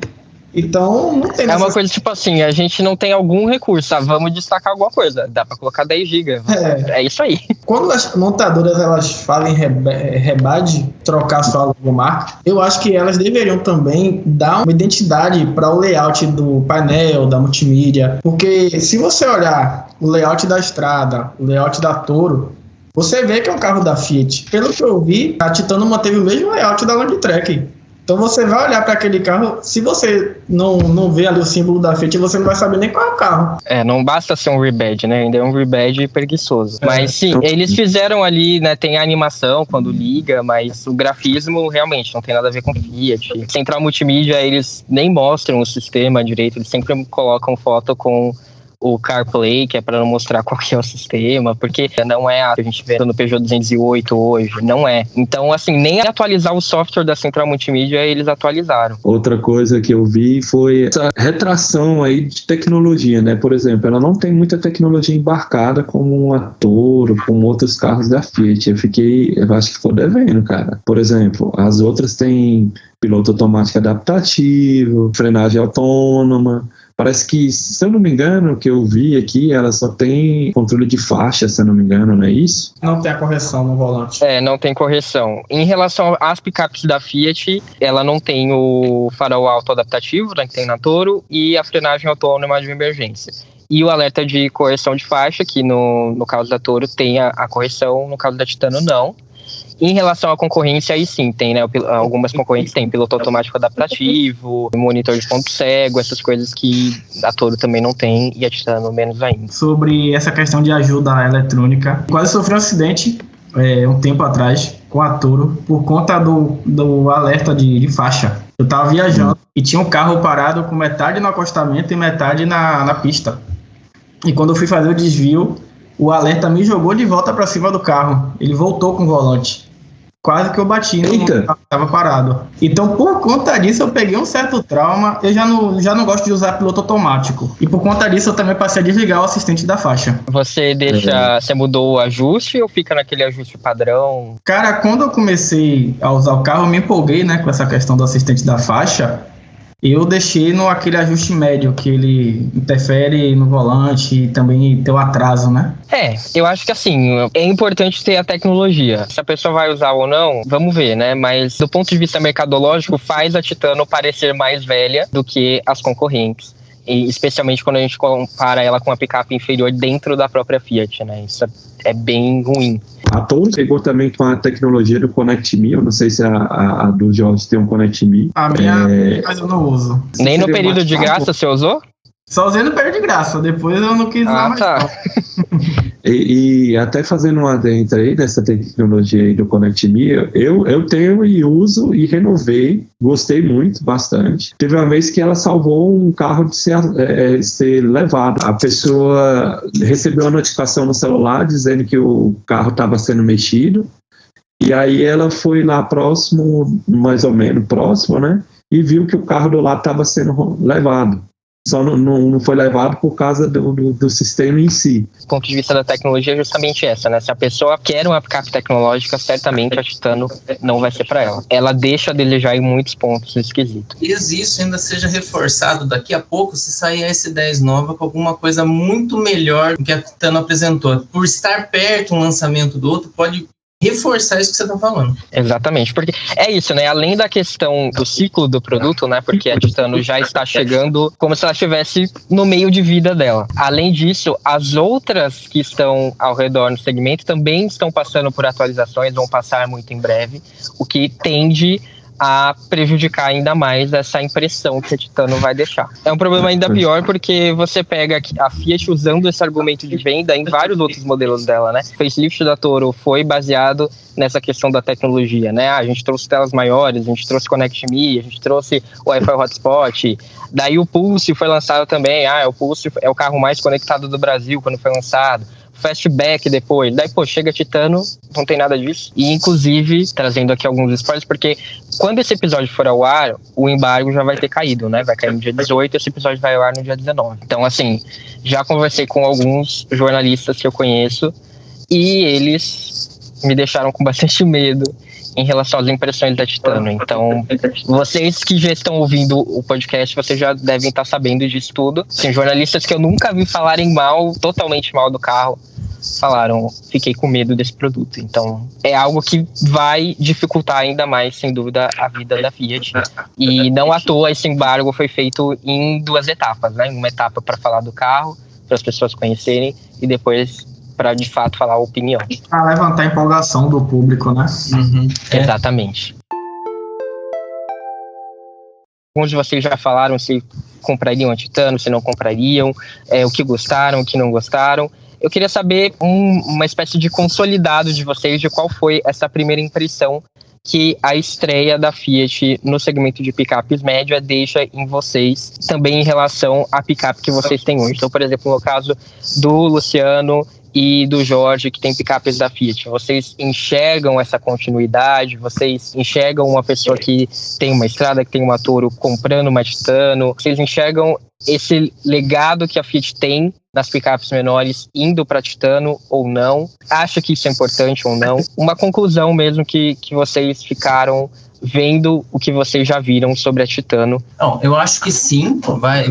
Então, não tem... É uma coisa tipo assim, a gente não tem algum recurso, vamos destacar alguma coisa, dá pra colocar 10 GB. É isso aí. Quando as montadoras elas falam em rebad, trocar sua logomarca, eu acho que elas deveriam também dar uma identidade para o layout do painel, da multimídia, porque se você olhar o layout da estrada, o layout da Toro, você vê que é um carro da Fiat. Pelo que eu vi, a Titano manteve o mesmo layout da Landtrek. Então você vai olhar para aquele carro, se você não vê ali o símbolo da Fiat, você não vai saber nem qual é o carro. Não basta ser um rebadge, né? Ainda é um rebadge preguiçoso. Mas sim, eles fizeram ali, né? Tem a animação quando liga, mas o grafismo realmente não tem nada a ver com Fiat. Central Multimídia, eles nem mostram o sistema direito, eles sempre colocam foto com o CarPlay, que é para não mostrar qual que é o sistema, porque não é a que a gente vê no Peugeot 208 hoje, não é. Então, assim, nem atualizar o software da Central Multimídia eles atualizaram. Outra coisa que eu vi foi essa retração aí de tecnologia, né? Por exemplo, ela não tem muita tecnologia embarcada como um Toro, como outros carros da Fiat. Eu acho que ficou devendo, cara. Por exemplo, as outras têm piloto automático adaptativo, frenagem autônoma. Parece que, se eu não me engano, o que eu vi aqui, ela só tem controle de faixa, se eu não me engano, não é isso? Não tem a correção no volante. Não tem correção. Em relação às picapes da Fiat, ela não tem o farol auto-adaptativo, né, que tem na Toro, e a frenagem autônoma de emergência. E o alerta de correção de faixa, que no caso da Toro tem a correção, no caso da Titano não. Em relação à concorrência, aí sim, tem, né? Algumas concorrentes têm piloto automático adaptativo, monitor de ponto cego, essas coisas que a Toro também não tem e a Titano menos ainda. Sobre essa questão de ajuda eletrônica, quase sofri um acidente um tempo atrás com a Toro por conta do alerta de faixa. Eu tava viajando e tinha um carro parado com metade no acostamento e metade na pista. E quando eu fui fazer o desvio, o alerta me jogou de volta para cima do carro. Ele voltou com o volante. Quase que eu bati no carro que estava parado. Então, por conta disso, eu peguei um certo trauma. Eu já não gosto de usar piloto automático. E por conta disso, eu também passei a desligar o assistente da faixa. Você mudou o ajuste ou fica naquele ajuste padrão? Cara, quando eu comecei a usar o carro, eu me empolguei, né, com essa questão do assistente da faixa. Eu deixei aquele ajuste médio, que ele interfere no volante e também tem o atraso, né? Eu acho que assim, é importante ter a tecnologia. Se a pessoa vai usar ou não, vamos ver, né? Mas do ponto de vista mercadológico, faz a Titano parecer mais velha do que as concorrentes. E especialmente quando a gente compara ela com uma picape inferior dentro da própria Fiat, né? Isso é bem ruim. A Toro chegou também com a tecnologia do Connect Me. Eu não sei se a do Jorge tem um Connect Me. A minha, mas eu não uso. Nem no período de graça você usou? Só usei no período de graça, depois eu não quis usar mais. Tá. E até fazendo uma adentro aí dessa tecnologia aí do Connect Me, eu tenho e uso e renovei, gostei muito, bastante. Teve uma vez que ela salvou um carro de ser levado. A pessoa recebeu uma notificação no celular dizendo que o carro estava sendo mexido, e aí ela foi lá próximo, mais ou menos próximo, né? E viu que o carro do lado estava sendo levado. Só não foi levado por causa do sistema em si. Do ponto de vista da tecnologia é justamente essa, né? Se a pessoa quer uma picape tecnológica, certamente a Titano não vai ser para ela. Ela deixa a desejar em muitos pontos nesse quesito. E isso ainda seja reforçado daqui a pouco se sair a S10 nova com alguma coisa muito melhor do que a Titano apresentou. Por estar perto um lançamento do outro, pode reforçar isso que você está falando. Exatamente, porque é isso, né? Além da questão do ciclo do produto, né? Porque a Titano já está chegando como se ela estivesse no meio de vida dela. Além disso, as outras que estão ao redor no segmento também estão passando por atualizações, vão passar muito em breve, o que tende a prejudicar ainda mais essa impressão que a Titano vai deixar. É um problema ainda pior porque você pega a Fiat usando esse argumento de venda em vários outros modelos dela, né? O facelift da Toro foi baseado nessa questão da tecnologia, né? A gente trouxe telas maiores, a gente trouxe Connect Me, a gente trouxe o Wi-Fi Hotspot, daí o Pulse foi lançado também, o Pulse é o carro mais conectado do Brasil quando foi lançado. Fastback depois, daí chega a Titano, não tem nada disso, e inclusive trazendo aqui alguns spoilers, porque quando esse episódio for ao ar, o embargo já vai ter caído, né, vai cair no dia 18, esse episódio vai ao ar no dia 19, então assim, já conversei com alguns jornalistas que eu conheço, e eles me deixaram com bastante medo em relação às impressões da Titano. Então, vocês que já estão ouvindo o podcast, vocês já devem estar sabendo disso tudo. Tem jornalistas que eu nunca vi falarem totalmente mal do carro, falaram, fiquei com medo desse produto. Então, é algo que vai dificultar ainda mais, sem dúvida, a vida da Fiat. E não à toa esse embargo foi feito em 2 etapas, né? Uma etapa para falar do carro, para as pessoas conhecerem, e depois para de fato falar a opinião. Para levantar a empolgação do público, né? Exatamente. alguns de vocês já falaram se comprariam a Titano, se não comprariam, o que gostaram, o que não gostaram. Eu queria saber uma espécie de consolidado de vocês, de qual foi essa primeira impressão que a estreia da Fiat no segmento de picapes média deixa em vocês, também em relação à picape que vocês têm hoje. Então, por exemplo, no caso do Luciano e do Jorge, que tem picapes da Fiat, vocês enxergam essa continuidade? Vocês enxergam uma pessoa que tem uma Strada, que tem uma Toro, comprando uma Titano? Vocês enxergam esse legado que a Fiat tem nas picapes menores indo para Titano ou não? Acha que isso é importante ou não? Uma conclusão mesmo que vocês ficaram vendo o que vocês já viram sobre a Titano. Não, eu acho que sim,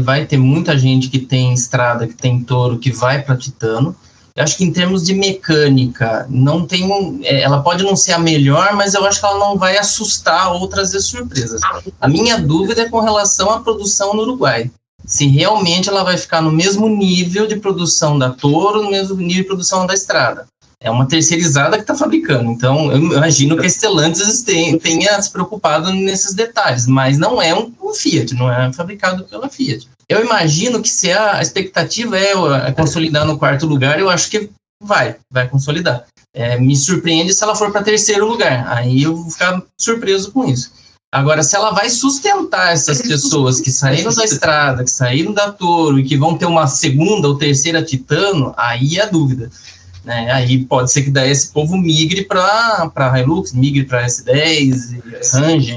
vai ter muita gente que tem Strada, que tem Toro, que vai para Titano. Eu acho que em termos de mecânica, não tem, ela pode não ser a melhor, mas eu acho que ela não vai assustar ou trazer surpresas. A minha dúvida é com relação à produção no Uruguai. Se realmente ela vai ficar no mesmo nível de produção da Toro, no mesmo nível de produção da Strada. É uma terceirizada que está fabricando, então eu imagino que a Stellantis tenha se preocupado nesses detalhes, mas não é um Fiat, não é fabricado pela Fiat. Eu imagino que se a expectativa é consolidar no quarto lugar, eu acho que vai consolidar. Me surpreende se ela for para terceiro lugar, aí eu vou ficar surpreso com isso. Agora, se ela vai sustentar essas pessoas que saíram da Strada, que saíram da Toro e que vão ter uma segunda ou terceira Titano, aí é a dúvida. Né? Aí pode ser que daí esse povo migre para Hilux, migre para S10, Ranger,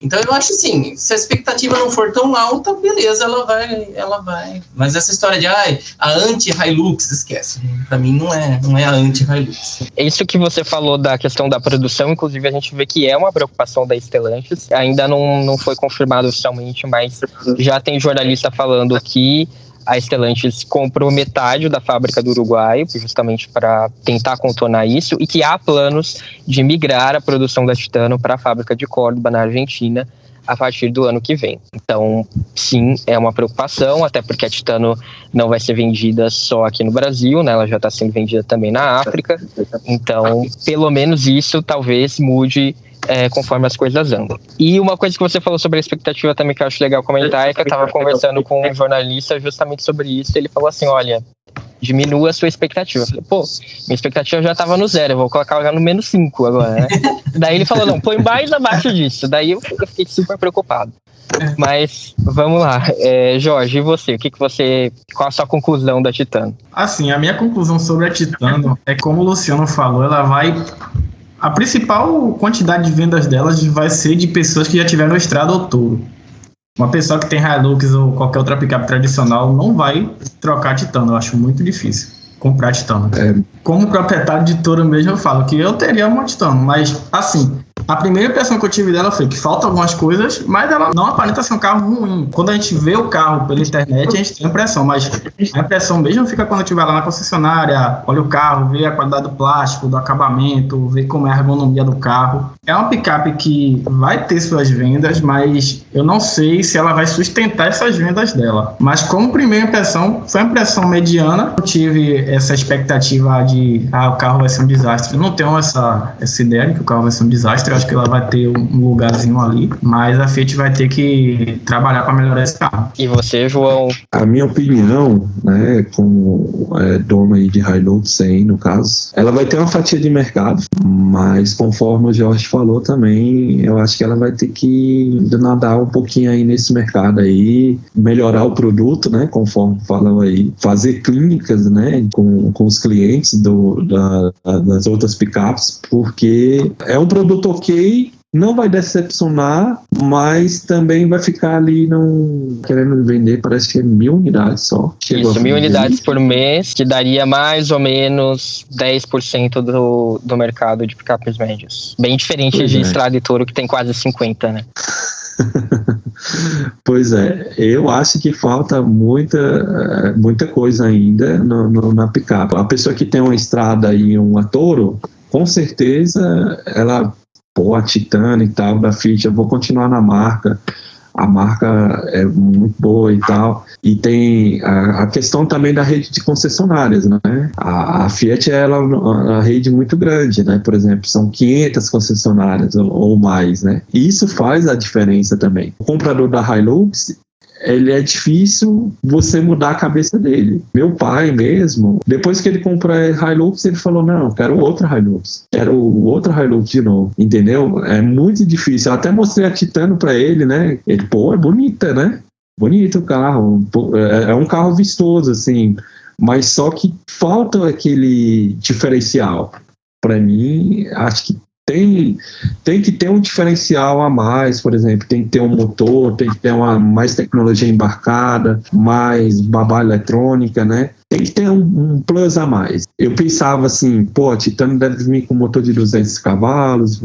então eu acho assim, se a expectativa não for tão alta, beleza, ela vai. Mas essa história de a anti-Hilux, esquece. Pra mim não é a anti-Hilux. Isso que você falou da questão da produção, inclusive a gente vê que é uma preocupação da Stellantis. Ainda não foi confirmado oficialmente, mas já tem jornalista falando que a Stellantis comprou metade da fábrica do Uruguai, justamente para tentar contornar isso, e que há planos de migrar a produção da Titano para a fábrica de Córdoba, na Argentina, a partir do ano que vem. Então, sim, é uma preocupação, até porque a Titano não vai ser vendida só aqui no Brasil, né? Ela já está sendo vendida também na África. Então, pelo menos isso talvez mude conforme as coisas andam. E uma coisa que você falou sobre a expectativa também que eu acho legal comentar é que eu estava conversando com um jornalista justamente sobre isso, e ele falou assim, olha, diminua a sua expectativa. Eu falei, minha expectativa já estava no 0, eu vou colocar ela no -5 agora, né? Daí ele falou, não, põe mais abaixo disso. Daí eu fiquei super preocupado. Mas, vamos lá. Jorge, e você? Qual a sua conclusão da Titano? Assim, a minha conclusão sobre a Titano é que, como o Luciano falou, a principal quantidade de vendas delas vai ser de pessoas que já tiveram Strada ou Toro. Uma pessoa que tem Hilux ou qualquer outra picape tradicional não vai trocar Titano. Eu acho muito difícil comprar Titano. Como proprietário de Toro mesmo, eu falo que eu teria uma Titano, mas assim, a primeira impressão que eu tive dela foi que faltam algumas coisas, mas ela não aparenta ser um carro ruim. Quando a gente vê o carro pela internet, a gente tem a impressão, mas a impressão mesmo fica quando a gente vai lá na concessionária, olha o carro, vê a qualidade do plástico, do acabamento, vê como é a ergonomia do carro. É uma picape que vai ter suas vendas, mas eu não sei se ela vai sustentar essas vendas dela. Mas como primeira impressão, foi uma impressão mediana. Eu tive essa expectativa de o carro vai ser um desastre. Eu não tenho essa ideia de que o carro vai ser um desastre. Eu acho que ela vai ter um lugarzinho ali, mas a Fiat vai ter que trabalhar para melhorar esse carro. E você, João? A minha opinião, né, como dono aí de Hilux aí, no caso, ela vai ter uma fatia de mercado, mas conforme o Jorge falou também, eu acho que ela vai ter que nadar um pouquinho aí nesse mercado aí, melhorar o produto, né, conforme falou aí, fazer clínicas, né, com os clientes das outras picapes, porque é um produto ok, não vai decepcionar, mas também vai ficar ali querendo vender, parece que é 1.000 unidades só. Isso, 1.000 unidades por mês, que daria mais ou menos 10% do mercado de picapes médios. Bem diferente de Strada e Toro, que tem quase 50%, né? Pois é, eu acho que falta muita coisa ainda na picape. A pessoa que tem uma Strada e uma Toro, com certeza ela, a Titano e tal, da Fiat, eu vou continuar na marca, a marca é muito boa e tal. E tem a questão também da rede de concessionárias, né? A Fiat ela é uma rede muito grande, né? Por exemplo, são 500 concessionárias ou mais, né? E isso faz a diferença também. O comprador da Hilux, ele é difícil você mudar a cabeça dele. Meu pai mesmo, depois que ele comprou a Hilux, ele falou, não, eu quero outra Hilux. Quero outra Hilux de novo, entendeu? É muito difícil. Eu até mostrei a Titano pra ele, né? Ele, é bonita, né? Bonito o carro. É um carro vistoso, assim. Mas só que falta aquele diferencial. Pra mim, acho que tem que ter um diferencial a mais, por exemplo, tem que ter um motor, tem que ter mais tecnologia embarcada, mais babá eletrônica, né? Tem que ter um plus a mais. Eu pensava assim, a Titano deve vir com motor de 200 cavalos,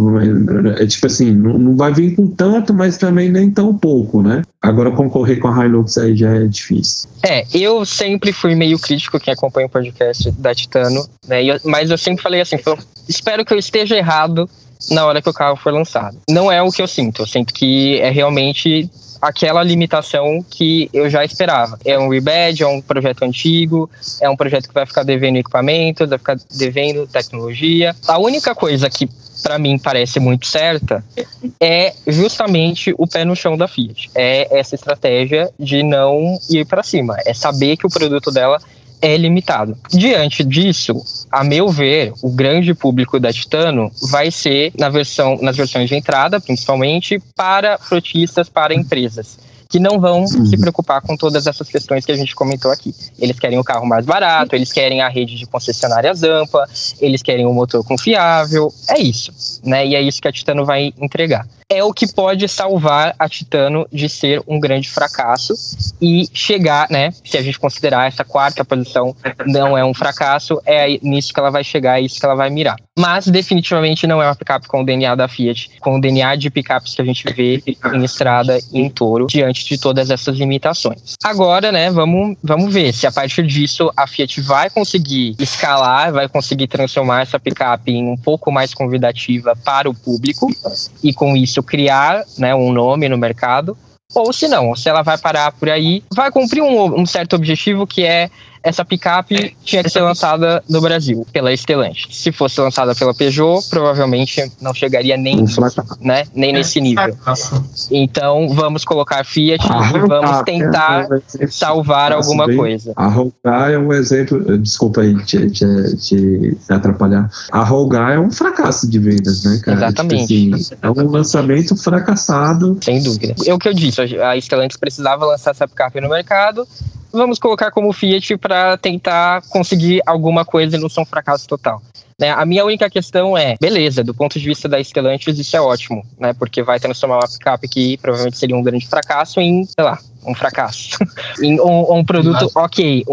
tipo assim, não vai vir com tanto, mas também nem tão pouco, né? Agora concorrer com a Hilux aí já é difícil. Eu sempre fui meio crítico, quem acompanha o podcast da Titano, né? Mas eu sempre falei assim, espero que eu esteja errado na hora que o carro for lançado. Não é o que eu sinto que é realmente aquela limitação que eu já esperava. É um rebadge, é um projeto antigo, é um projeto que vai ficar devendo equipamentos, vai ficar devendo tecnologia. A única coisa que para mim parece muito certa é justamente o pé no chão da Fiat. É essa estratégia de não ir para cima, é saber que o produto dela é limitado. Diante disso, a meu ver, o grande público da Titano vai ser nas versões de entrada, principalmente, para frotistas, para empresas, que não vão se preocupar com todas essas questões que a gente comentou aqui. Eles querem o carro mais barato, eles querem a rede de concessionárias ampla, eles querem um motor confiável, é isso, né? E é isso que a Titano vai entregar. É o que pode salvar a Titano de ser um grande fracasso e chegar, né? Se a gente considerar essa quarta posição não é um fracasso, é nisso que ela vai chegar, é isso que ela vai mirar. Mas definitivamente não é uma picape com o DNA da Fiat, com o DNA de picapes que a gente vê em estrada e em Toro, diante de todas essas limitações. Agora, né, vamos ver se a partir disso a Fiat vai conseguir escalar, vai conseguir transformar essa picape em um pouco mais convidativa para o público e com isso criar, né, um nome no mercado, ou se não, se ela vai parar por aí, vai cumprir um certo objetivo, que é essa picape tinha que ser lançada no Brasil pela Stellantis. Se fosse lançada pela Peugeot, provavelmente não chegaria nem nesse nível. Então vamos colocar Fiat e vamos tentar salvar alguma coisa. A Rogar é um exemplo, desculpa aí te atrapalhar. A Rogar é um fracasso de vendas, né, cara? Exatamente. Tipo assim, é um lançamento fracassado. Sem dúvida. É o que eu disse, a Stellantis precisava lançar essa picape no mercado. Vamos colocar como Fiat para tentar conseguir alguma coisa e não ser um fracasso total. Né? A minha única questão é, beleza, do ponto de vista da Stellantis isso é ótimo, né? Porque vai transformar uma picape que provavelmente seria um grande fracasso em, sei lá, um fracasso. em um produto ok,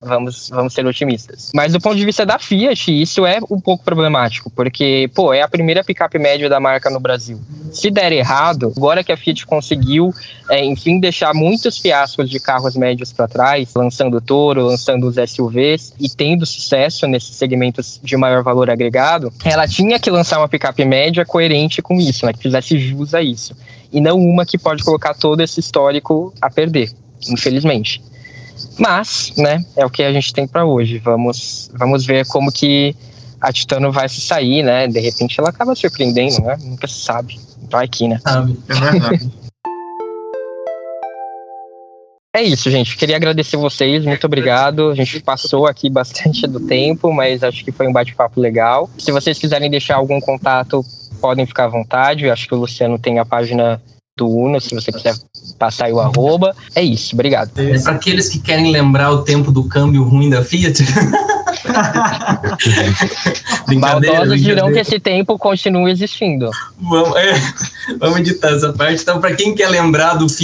Vamos ser otimistas. Mas do ponto de vista da Fiat, isso é um pouco problemático, porque, é a primeira picape média da marca no Brasil. Se der errado, agora que a Fiat conseguiu, enfim, deixar muitos fiascos de carros médios para trás, lançando o Toro, lançando os SUVs e tendo sucesso nesses segmentos de maior valor agregado, ela tinha que lançar uma picape média coerente com isso, né, que fizesse jus a isso. E não uma que pode colocar todo esse histórico a perder, infelizmente. Mas, né, é o que a gente tem para hoje. Vamos ver como que a Titano vai se sair, né? De repente ela acaba surpreendendo, né? Nunca se sabe. Vai que, né? É verdade. É isso, gente. Queria agradecer vocês. Muito obrigado. A gente passou aqui bastante do tempo, mas acho que foi um bate-papo legal. Se vocês quiserem deixar algum contato, podem ficar à vontade. Eu acho que o Luciano tem a página do Uno, se você quiser passar aí o @. É isso, obrigado. É para aqueles que querem lembrar o tempo do câmbio ruim da Fiat. Maldosos dirão que esse tempo continua existindo. Vamos editar essa parte. Então, para quem quer lembrar dos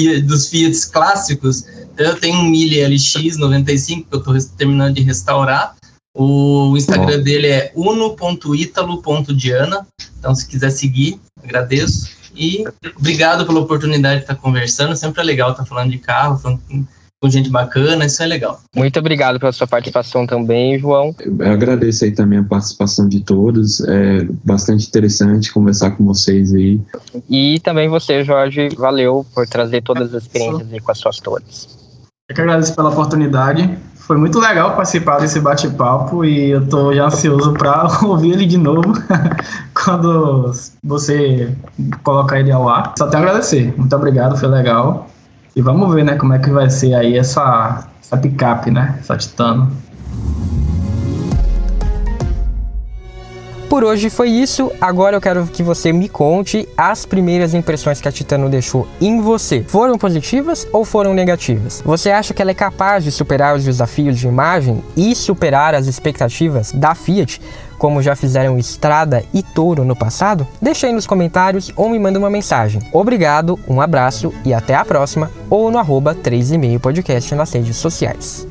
Fiats clássicos, eu tenho um Mille LX 95 que eu estou terminando de restaurar. O Instagram dele é uno.italo.diana. Então, se quiser seguir, agradeço. E obrigado pela oportunidade de estar conversando. Sempre é legal estar falando de carro, falando com com gente bacana, isso é legal. Muito obrigado pela sua participação também, João. Eu agradeço aí também a participação de todos, é bastante interessante conversar com vocês aí. E também você, Jorge, valeu por trazer todas as experiências aí com as suas torres. Eu que agradeço pela oportunidade. Foi muito legal participar desse bate-papo e eu tô já ansioso para ouvir ele de novo quando você colocar ele ao ar. Só tenho a agradecer. Muito obrigado, foi legal. E vamos ver, né, como é que vai ser aí essa picape, né, essa Titano. Por hoje foi isso, agora eu quero que você me conte as primeiras impressões que a Titano deixou em você. Foram positivas ou foram negativas? Você acha que ela é capaz de superar os desafios de imagem e superar as expectativas da Fiat, como já fizeram Strada e Toro no passado? Deixa aí nos comentários ou me manda uma mensagem. Obrigado, um abraço e até a próxima, ou no @3,5podcast nas redes sociais.